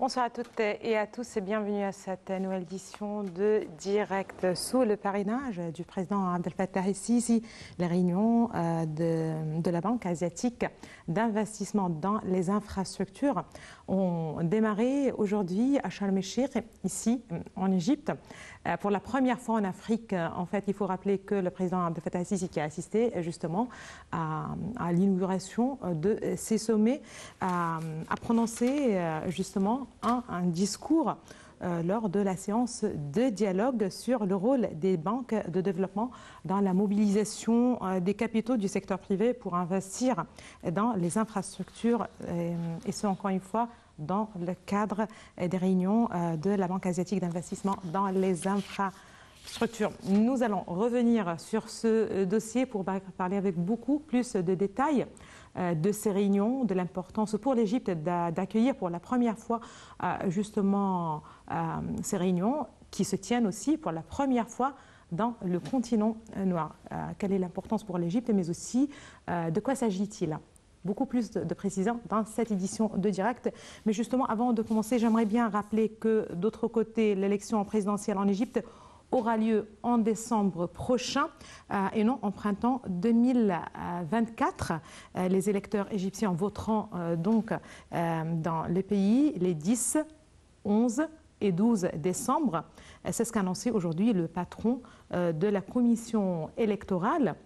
Bonsoir à toutes et à tous et bienvenue à cette nouvelle édition de Direct sous le parrainage du président Abdel Fattah el-Sisi. Les réunions de la Banque asiatique d'investissement dans les infrastructures ont démarré aujourd'hui à Sharm el-Sheikh, ici en Égypte. Pour la première fois en Afrique, en fait, il faut rappeler que le président Abdel Fattah el-Sisi qui a assisté justement à l'inauguration de ces sommets a prononcé justement un discours lors de la séance de dialogue sur le rôle des banques de développement dans la mobilisation des capitaux du secteur privé pour investir dans les infrastructures et ce encore une fois dans le cadre des réunions de la Banque asiatique d'investissement dans les infrastructures. Nous allons revenir sur ce dossier pour parler avec beaucoup plus de détails de ces réunions, de l'importance pour l'Égypte d'accueillir pour la première fois justement ces réunions qui se tiennent aussi pour la première fois dans le continent noir. Quelle est l'importance pour l'Égypte, mais aussi de quoi s'agit-il? Beaucoup plus de précisions dans cette édition de Direct. Mais justement, avant de commencer, j'aimerais bien rappeler que d'autre côté, l'élection présidentielle en Égypte aura lieu en décembre prochain et non en printemps 2024. Les électeurs égyptiens voteront donc dans le pays les 10, 11 et 12 décembre. C'est ce qu'a annoncé aujourd'hui le patron de la commission électorale,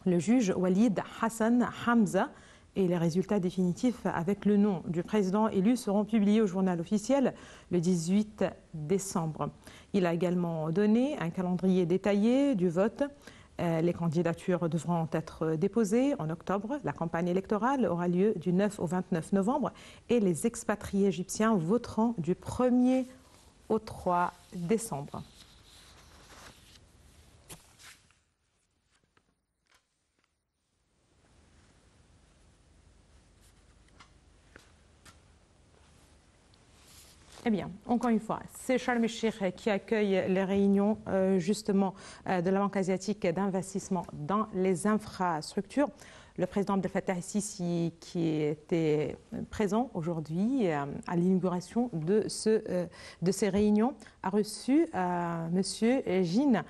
le juge Walid Hassan Hamza. Et les résultats définitifs avec le nom du président élu seront publiés au journal officiel le 18 décembre. Il a également donné un calendrier détaillé du vote. Les candidatures devront être déposées en octobre. La campagne électorale aura lieu du 9 au 29 novembre et les expatriés égyptiens voteront du 1er au 3 décembre. Eh bien, encore une fois, c'est Sharm el-Sheikh qui accueille les réunions justement de la Banque asiatique d'investissement dans les infrastructures. Le président Abdel Fattah el-Sisi qui était présent aujourd'hui à l'inauguration de ces réunions a reçu M. Jin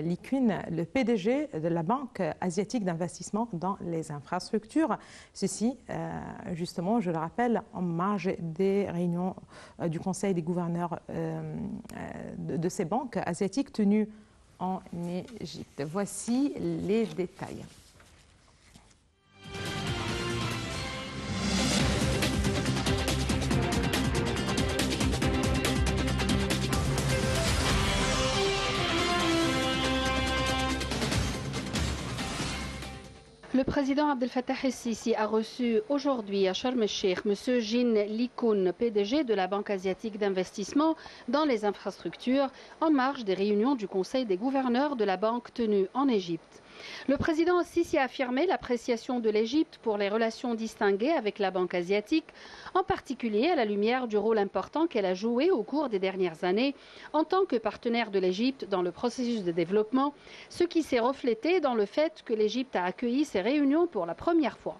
Likun, le PDG de la Banque asiatique d'investissement dans les infrastructures. Ceci, justement, je le rappelle, en marge des réunions du Conseil des gouverneurs de ces banques asiatiques tenues en Égypte. Voici les détails. Le président Abdel Fattah el-Sisi a reçu aujourd'hui à Sharm el-Sheikh M. Jin Likun, PDG de la Banque asiatique d'investissement dans les infrastructures, en marge des réunions du Conseil des gouverneurs de la banque tenue en Égypte. Le président el-Sisi a affirmé l'appréciation de l'Égypte pour les relations distinguées avec la Banque asiatique, en particulier à la lumière du rôle important qu'elle a joué au cours des dernières années en tant que partenaire de l'Égypte dans le processus de développement, ce qui s'est reflété dans le fait que l'Égypte a accueilli ces réunions pour la première fois.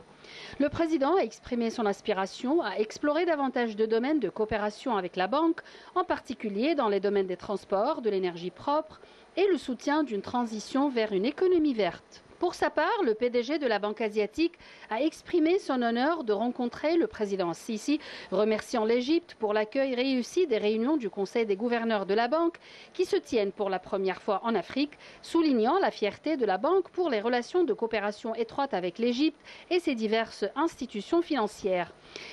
Le président a exprimé son aspiration à explorer davantage de domaines de coopération avec la banque, en particulier dans les domaines des transports, de l'énergie propre et le soutien d'une transition vers une économie verte. Pour sa part, le PDG de la Banque asiatique a exprimé son honneur de rencontrer le président Sisi, remerciant l'Égypte pour l'accueil réussi des réunions du Conseil des gouverneurs de la banque qui se tiennent pour la première fois en Afrique, soulignant la fierté de la banque pour les relations de coopération étroite avec l'Égypte et ses diverses institutions financières.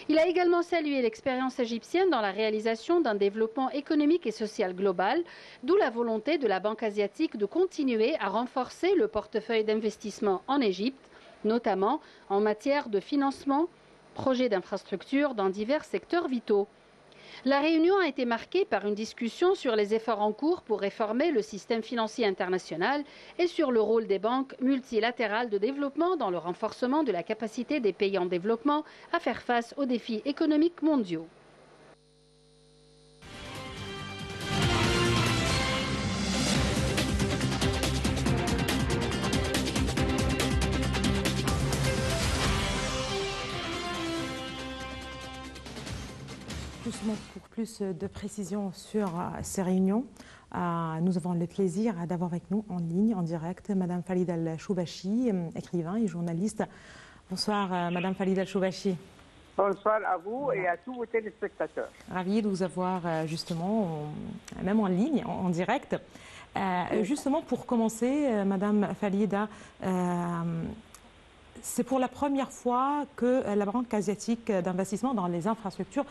Il a également salué l'expérience égyptienne dans la réalisation d'un développement économique et social global, d'où la volonté de la Banque asiatique de continuer à renforcer le portefeuille d'investissement en Égypte, notamment en matière de financement, projets d'infrastructures dans divers secteurs vitaux. La réunion a été marquée par une discussion sur les efforts en cours pour réformer le système financier international et sur le rôle des banques multilatérales de développement dans le renforcement de la capacité des pays en développement à faire face aux défis économiques mondiaux. justement, pour plus de précisions sur ces réunions, nous avons le plaisir d'avoir avec nous en ligne, en direct, Madame Falida Al-Choubachi, écrivain et journaliste. Bonsoir, Madame Falida Al-Choubachi. Bonsoir à vous et à tous vos téléspectateurs. Ravi de vous avoir justement, même en ligne, en direct. Justement, pour commencer, Madame Falida, c'est pour la première fois que la Banque asiatique d'investissement dans les infrastructures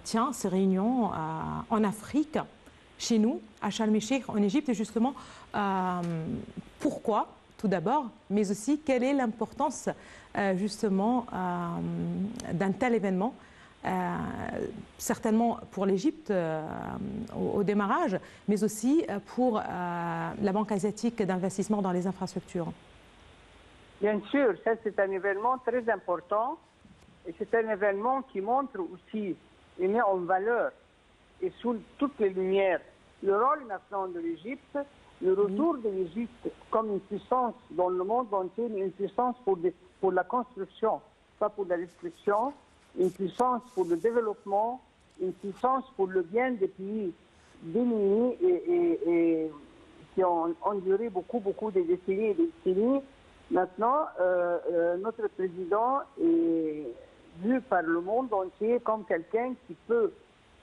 tient ces réunions en Afrique, chez nous, à Sharm el-Sheikh, en Égypte. Et justement, pourquoi, tout d'abord, mais aussi quelle est l'importance justement d'un tel événement, certainement pour l'Égypte au démarrage, mais aussi pour la Banque asiatique d'investissement dans les infrastructures. Bien sûr, ça c'est un événement très important et c'est un événement qui montre aussi et met en valeur et sous toutes les lumières le rôle maintenant de l'Égypte, le retour de l'Égypte comme une puissance dans le monde entier, mais une puissance pour la construction, pas pour la destruction, une puissance pour le développement, une puissance pour le bien des pays démunis et qui ont enduré beaucoup de décennies et des décennies. Maintenant, notre président est vu par le monde entier comme quelqu'un qui peut,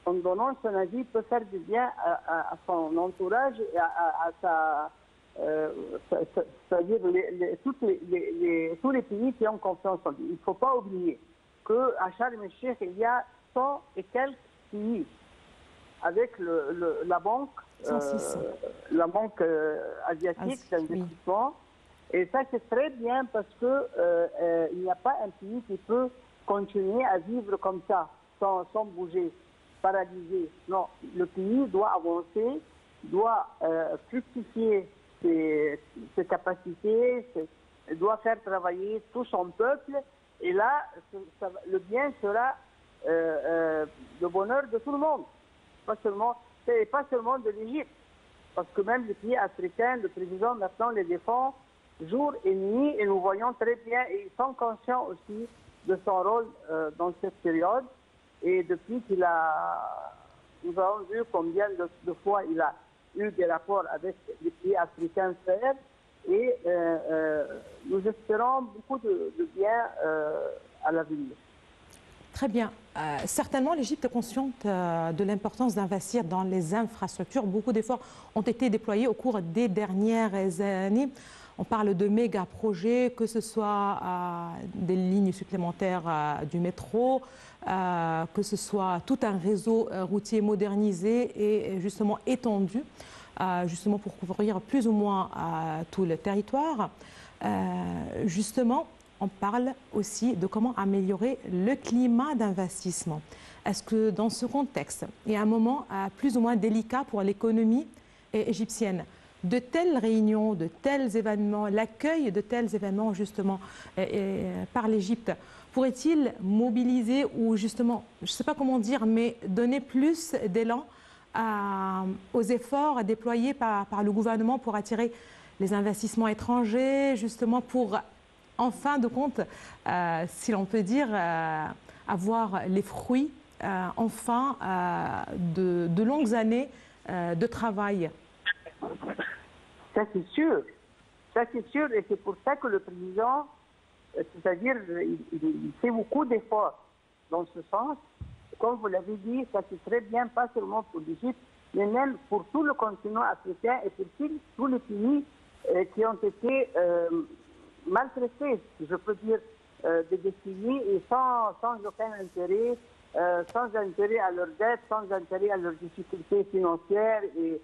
en donnant son avis, peut faire du bien à son entourage et à sa... c'est-à-dire tous les pays qui ont confiance en lui. Il ne faut pas oublier qu'à Sharm el-Sheikh, il y a 100 et quelques pays avec la banque asiatique d'investissement. Et ça, c'est très bien parce qu'il n'y a pas un pays qui peut continuer à vivre comme ça, sans bouger, paralysé. Non, le pays doit avancer, doit fructifier ses capacités, doit faire travailler tout son peuple. Et là, le bien sera le bonheur de tout le monde. Pas seulement de l'Égypte. Parce que même les pays africains, le président maintenant les défend jour et nuit, et nous voyons très bien, et ils sont conscients aussi de son rôle dans cette période. Et depuis nous avons vu combien de fois il a eu des rapports avec les pays africains frères, et nous espérons beaucoup de bien à l'avenir. Très bien. Certainement, l'Égypte est consciente de l'importance d'investir dans les infrastructures. Beaucoup d'efforts ont été déployés au cours des dernières années. On parle de méga projets, que ce soit des lignes supplémentaires du métro, que ce soit tout un réseau routier modernisé et justement étendu, justement pour couvrir plus ou moins tout le territoire. Justement, on parle aussi de comment améliorer le climat d'investissement. Est-ce que dans ce contexte, il y a un moment plus ou moins délicat pour l'économie égyptienne, de telles réunions, de tels événements, l'accueil de tels événements justement par l'Égypte, pourrait-il mobiliser ou justement, je ne sais pas comment dire, mais donner plus d'élan aux efforts déployés par le gouvernement pour attirer les investissements étrangers, justement pour, en fin de compte, si l'on peut dire, avoir les fruits, enfin, de longues années de travail? Ça c'est sûr, et c'est pour ça que le président, c'est-à-dire, il fait beaucoup d'efforts dans ce sens. Comme vous l'avez dit, ça c'est très bien, pas seulement pour l'Égypte, mais même pour tout le continent africain et pour tous les pays qui ont été maltraités, je peux dire, des décennies et sans aucun intérêt, sans intérêt à leurs dettes, sans intérêt à leurs difficultés financières et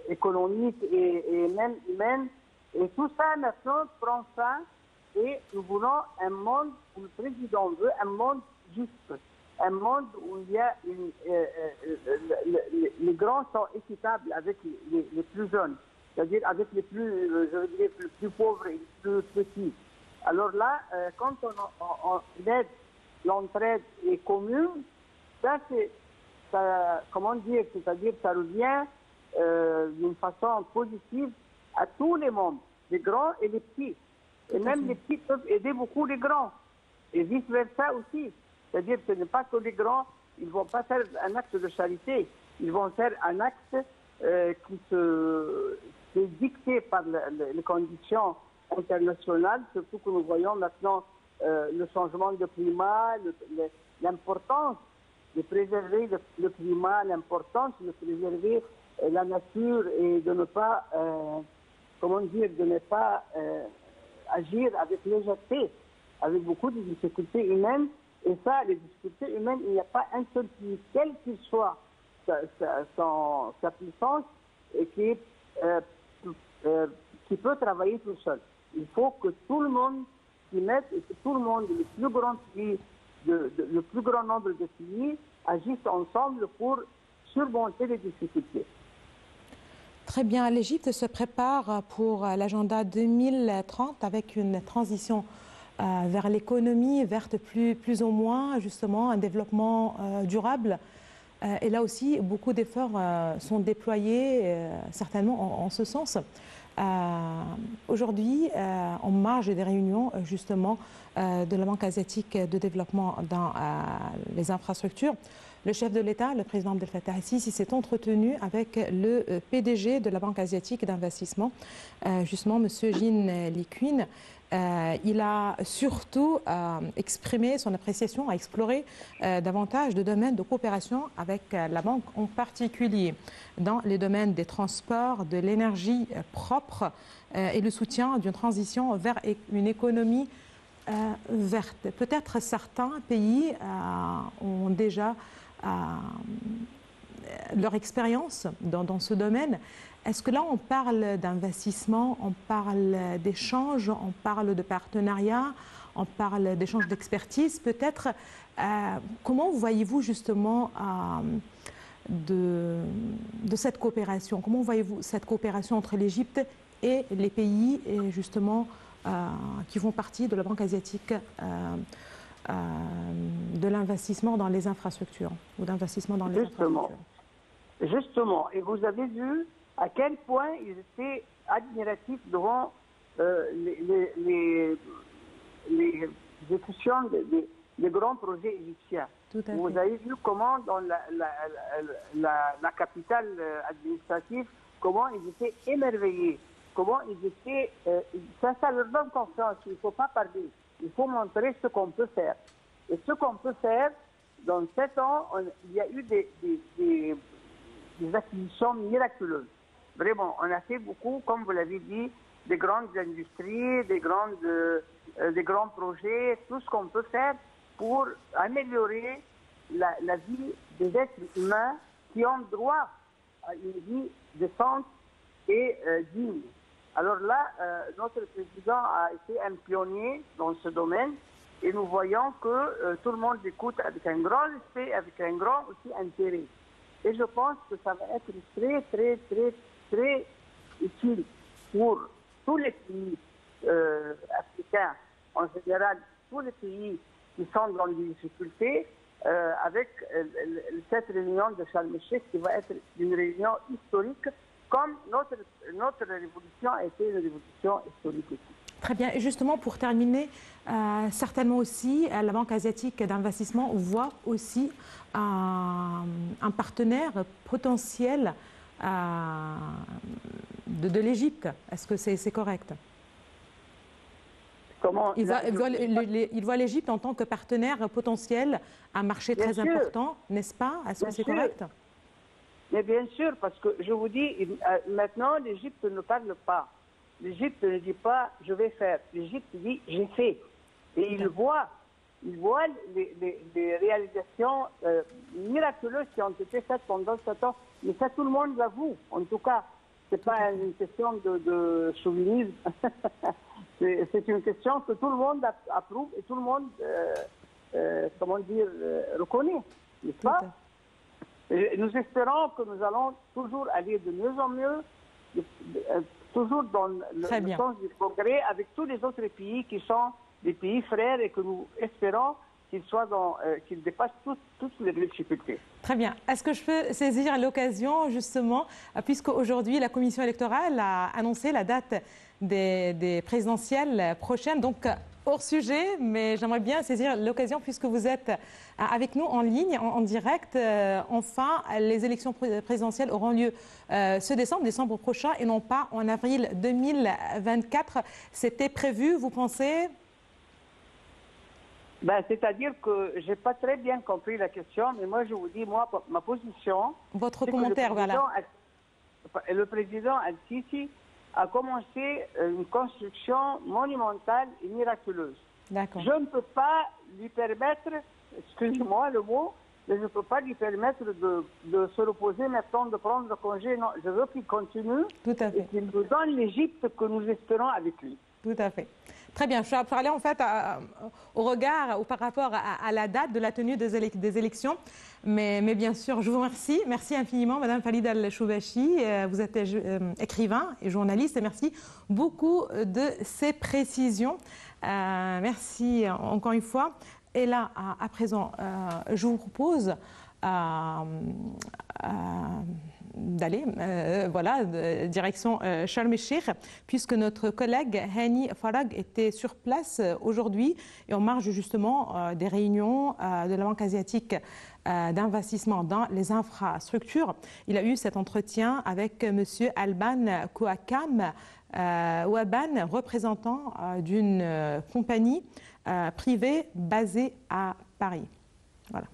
économiques et même humaines. Et tout ça maintenant prend fin et nous voulons un monde où le président veut un monde juste, un monde où il y a les grands sont équitables avec les plus jeunes, c'est-à-dire avec les plus, je veux dire, les plus pauvres et les plus petits. Alors là, quand on aide, l'entraide est commune, ça c'est, comment dire, c'est-à-dire ça revient d'une façon positive à tous les mondes, les grands et les petits. Et même les petits peuvent aider beaucoup les grands. Et vice-versa aussi. C'est-à-dire que ce n'est pas que les grands ils ne vont pas faire un acte de charité, ils vont faire un acte qui est dicté par les conditions internationales, surtout que nous voyons maintenant le changement de climat, l'importance de préserver le climat, l'importance de préserver la nature et de ne pas, de ne pas agir avec légèreté, avec beaucoup de difficultés humaines. Et ça, les difficultés humaines, il n'y a pas un seul pays, quel qu'il soit sa puissance, et qui peut travailler tout seul. Il faut que tout le monde s'y mette et que tout le monde, le plus grand nombre de pays, agissent ensemble pour surmonter les difficultés. Très bien. L'Égypte se prépare pour l'agenda 2030 avec une transition vers l'économie verte plus ou moins, justement, un développement durable. Et là aussi, beaucoup d'efforts sont déployés, certainement en ce sens. Aujourd'hui, en marge des réunions, justement, de la Banque asiatique de développement dans les infrastructures, le chef de l'État, le président Abdel Fattah el-Sisi, s'est entretenu avec le PDG de la Banque asiatique d'investissement, justement, M. Jin Li-Kun. Il a surtout exprimé son appréciation à explorer davantage de domaines de coopération avec la banque, en particulier dans les domaines des transports, de l'énergie propre et le soutien d'une transition vers une économie verte. Peut-être certains pays ont déjà leur expérience dans ce domaine. Est-ce que là, on parle d'investissement, on parle d'échange, on parle de partenariat, on parle d'échange d'expertise peut-être? Comment voyez-vous justement de cette coopération? Comment voyez-vous cette coopération entre l'Égypte et les pays et justement qui font partie de la Banque asiatique de l'investissement dans les infrastructures ou d'investissement dans les infrastructures? Justement, et vous avez vu à quel point ils étaient admiratifs devant les exécutions des grands projets égyptiens. Vous avez vu comment dans la capitale administrative, comment ils étaient émerveillés, comment ils étaient... ça leur donne confiance, il ne faut pas parler, il faut montrer ce qu'on peut faire. Et ce qu'on peut faire, dans 7 ans, il y a eu des acquisitions miraculeuses. Vraiment, on a fait beaucoup, comme vous l'avez dit, des grandes industries, des grands projets, tout ce qu'on peut faire pour améliorer la vie des êtres humains qui ont droit à une vie décente et digne. Alors là, notre président a été un pionnier dans ce domaine et nous voyons que tout le monde écoute avec un grand respect, avec un grand aussi intérêt. Et je pense que ça va être très, très, très, très utile pour tous les pays africains, en général, tous les pays qui sont dans des difficultés, avec cette réunion de Sharm el-Sheikh qui va être une réunion historique, comme notre révolution a été une révolution historique aussi. Très bien. Et justement, pour terminer, certainement aussi, la Banque asiatique d'investissement voit aussi un partenaire potentiel de l'Égypte. Est-ce que c'est correct? Comment il voit l'Égypte en tant que partenaire potentiel, un marché très important, n'est-ce pas? Est-ce que c'est correct? Mais bien sûr, parce que je vous dis, maintenant, l'Égypte ne parle pas. L'Égypte ne dit pas « je vais faire ». L'Égypte dit « j'ai fait ». Et il voit les réalisations miraculeuses qui ont été faites pendant 7 ans. Mais ça, tout le monde l'avoue. En tout cas, ce n'est pas une question de chauvinisme. C'est une question que tout le monde approuve et tout le monde, reconnaît. N'est-ce pas? Nous espérons que nous allons toujours aller de mieux en mieux, toujours dans le sens du progrès avec tous les autres pays qui sont des pays frères et que nous espérons qu'ils dépassent toutes les difficultés. Très bien. Est-ce que je peux saisir l'occasion, justement, puisque aujourd'hui la Commission électorale a annoncé la date des présidentielles prochaines, donc hors sujet, mais j'aimerais bien saisir l'occasion puisque vous êtes avec nous en ligne, en direct. Enfin, les élections présidentielles auront lieu ce décembre prochain et non pas en avril 2024. C'était prévu, vous pensez? C'est-à-dire que je n'ai pas très bien compris la question, mais moi je vous dis, ma position... Votre commentaire, voilà. Le président Al-Sisi a commencé une construction monumentale et miraculeuse. Je ne peux pas lui permettre, excusez-moi le mot, mais je ne peux pas lui permettre de se reposer maintenant, de prendre congé. Non, je veux qu'il continue. Tout à fait. Et qu'il nous donne l'Égypte que nous espérons avec lui. Tout à fait. Très bien. Je parlais en fait au regard ou par rapport à la date de la tenue des élections. Mais bien sûr, je vous remercie. Merci infiniment, Madame Falida Al-Choubachi. Vous êtes écrivain et journaliste. Et merci beaucoup de ces précisions. Merci encore une fois. Et là, à présent, je vous propose d'aller, direction Sharm el-Sheikh, puisque notre collègue Hani Farag était sur place aujourd'hui et en marge justement des réunions de la Banque asiatique d'investissement dans les infrastructures. Il a eu cet entretien avec M. Alban Kouakam Ouaban, représentant d'une compagnie privée basée à Paris. Voilà.